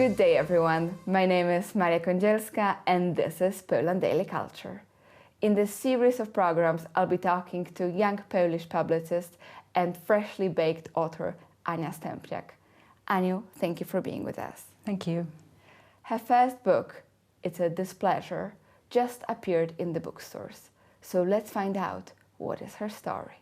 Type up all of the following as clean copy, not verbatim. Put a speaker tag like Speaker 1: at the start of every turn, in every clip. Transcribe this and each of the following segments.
Speaker 1: Good day, everyone. My name is Maria Kądzielska, and this is Poland Daily Culture. In this series of programs, I'll be talking to young Polish publicist and freshly baked author Ania Stępniak. Aniu, thank you for being with us.
Speaker 2: Thank you.
Speaker 1: Her first book, It's a Displeasure, just appeared in the bookstores. So let's find out what is her story.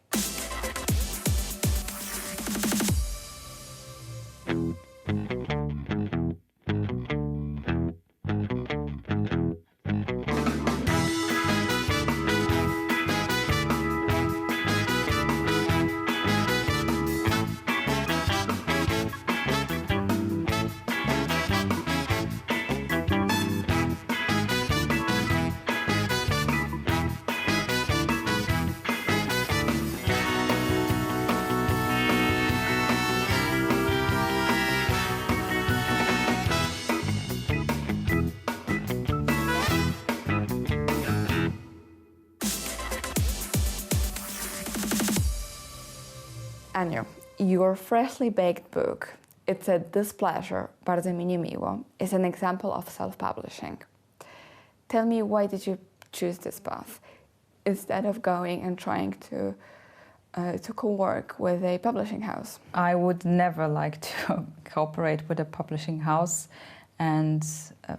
Speaker 1: Aniu, your freshly baked book, It's a Displeasure, bardzo mi niemiło, is an example of self-publishing. Tell me, why did you choose this path instead of going and trying to co-work with a publishing house?
Speaker 2: I would never like to cooperate with a publishing house, and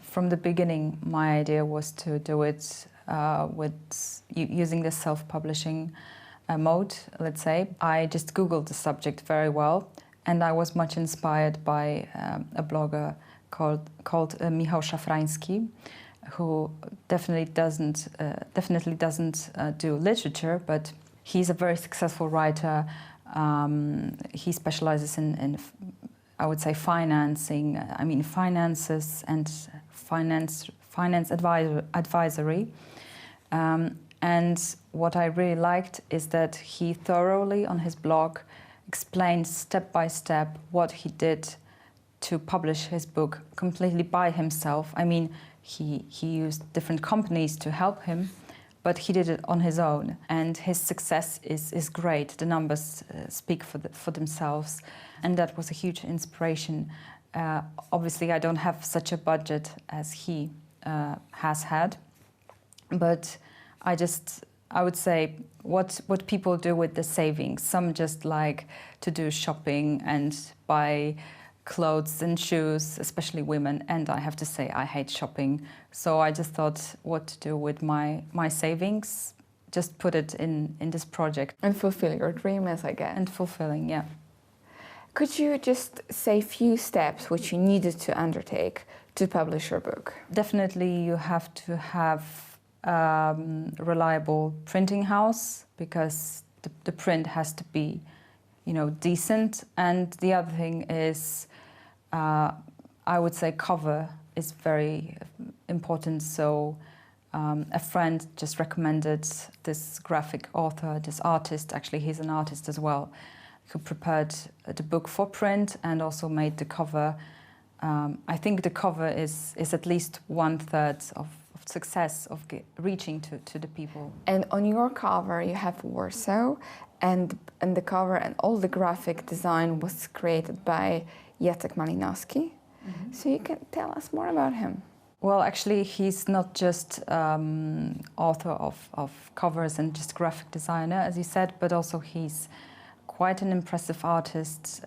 Speaker 2: from the beginning my idea was to do it using the self-publishing mode, let's say. I just Googled the subject very well, and I was much inspired by a blogger called Michał Szafrański, who definitely doesn't do literature, but he's a very successful writer. He specializes in I would say finances and finance advisory. And what I really liked is that he thoroughly on his blog explained step by step what he did to publish his book completely by himself. I mean, he used different companies to help him, but he did it on his own, and his success is great. The numbers speak for themselves, and that was a huge inspiration. Obviously, I don't have such a budget as he has had, but I would say what people do with the savings. Some just like to do shopping and buy clothes and shoes, especially women, and I have to say I hate shopping. So I just thought what to do with my savings, just put it in this project.
Speaker 1: And fulfill your dream, as I guess.
Speaker 2: And fulfilling, yeah.
Speaker 1: Could you just say a few steps which you needed to undertake to publish your book?
Speaker 2: Definitely you have to have reliable printing house, because the print has to be, decent. And the other thing is, I would say cover is very important. So a friend just recommended this graphic author, this artist, actually he's an artist as well, who prepared the book for print and also made the cover. I think the cover is at least 1/3 of success of reaching to the people.
Speaker 1: And on your cover you have Warsaw, and the cover and all the graphic design was created by Jacek Malinowski. Mm-hmm. So you can tell us more about him.
Speaker 2: Well, actually he's not just author of covers and just graphic designer, as you said, but also he's quite an impressive artist.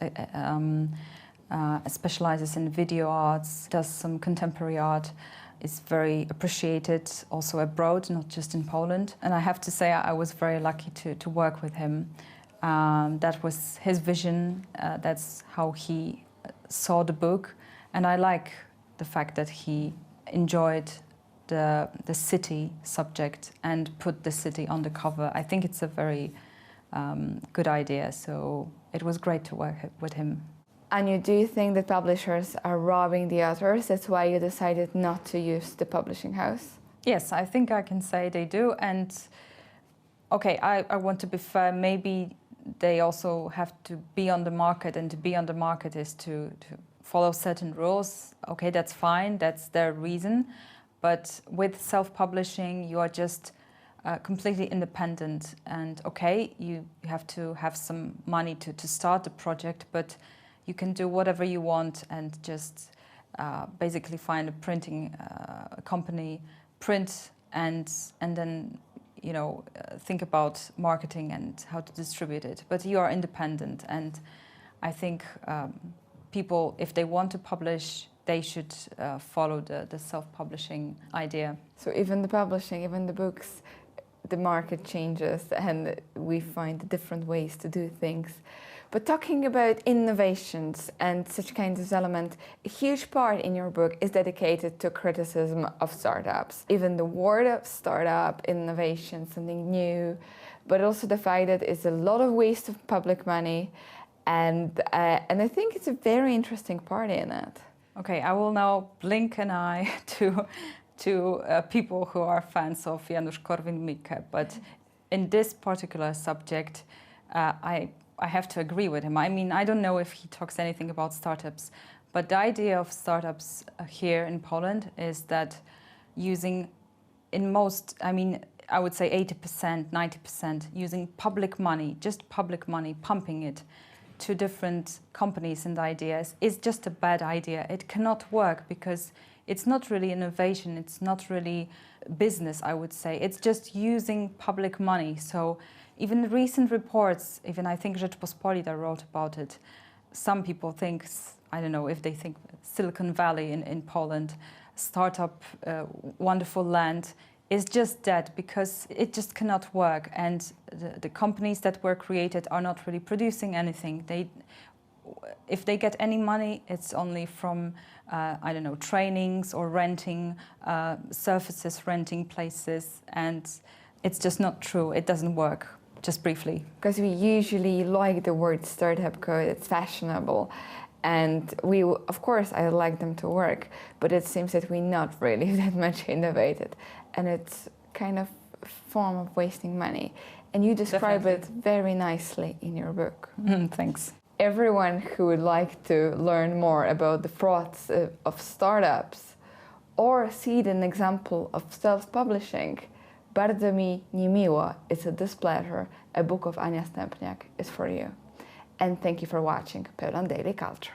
Speaker 2: Specializes in video arts, does some contemporary art, is very appreciated also abroad, not just in Poland. And I have to say I was very lucky to work with him. That was his vision, that's how he saw the book. And I like the fact that he enjoyed the city subject and put the city on the cover. I think it's a very good idea, so it was great to work with him.
Speaker 1: Aniu, do you think that publishers are robbing the authors? That's why you decided not to use the publishing house?
Speaker 2: Yes, I think I can say they do. And okay, I want to be fair, maybe they also have to be on the market, and to be on the market is to follow certain rules. Okay, that's fine, that's their reason. But with self-publishing, you are just completely independent, and okay, you have to have some money to start the project, but you can do whatever you want and just basically find a printing company, print, and then think about marketing and how to distribute it. But you are independent, and I think people, if they want to publish, they should follow the self-publishing idea.
Speaker 1: So even the publishing, even the books, the market changes and we find different ways to do things. But talking about innovations and such kinds of elements, a huge part in your book is dedicated to criticism of startups. Even the word of startup, innovation, something new, but also the fact that it's a lot of waste of public money, and I think it's a very interesting part in it.
Speaker 2: Okay, I will now blink an eye to people who are fans of Janusz Korwin-Mikke, but in this particular subject, I have to agree with him. I mean, I don't know if he talks anything about startups, but the idea of startups here in Poland is that using I would say 80%, 90%, using public money, just public money, pumping it to different companies and ideas is just a bad idea. It cannot work because it's not really innovation, it's not really business, I would say. It's just using public money. So even recent reports, even I think Rzeczpospolita wrote about it, some people think, I don't know if they think Silicon Valley in Poland, startup, wonderful land, is just dead because it just cannot work, and the companies that were created are not really producing anything. If they get any money, it's only from, I don't know, trainings or renting surfaces, renting places, and it's just not true. It doesn't work, just briefly.
Speaker 1: Because we usually like the word startup code, it's fashionable. And of course, I like them to work, but it seems that we're not really that much innovated. And it's kind of a form of wasting money. And you describe it very nicely in your book.
Speaker 2: Thanks.
Speaker 1: Everyone who would like to learn more about the frauds of startups or see an example of self-publishing, Bardzo mi niemiło, It's a Displeasure, a book of Ania Stępniak, is for you. And thank you for watching Poland Daily Culture.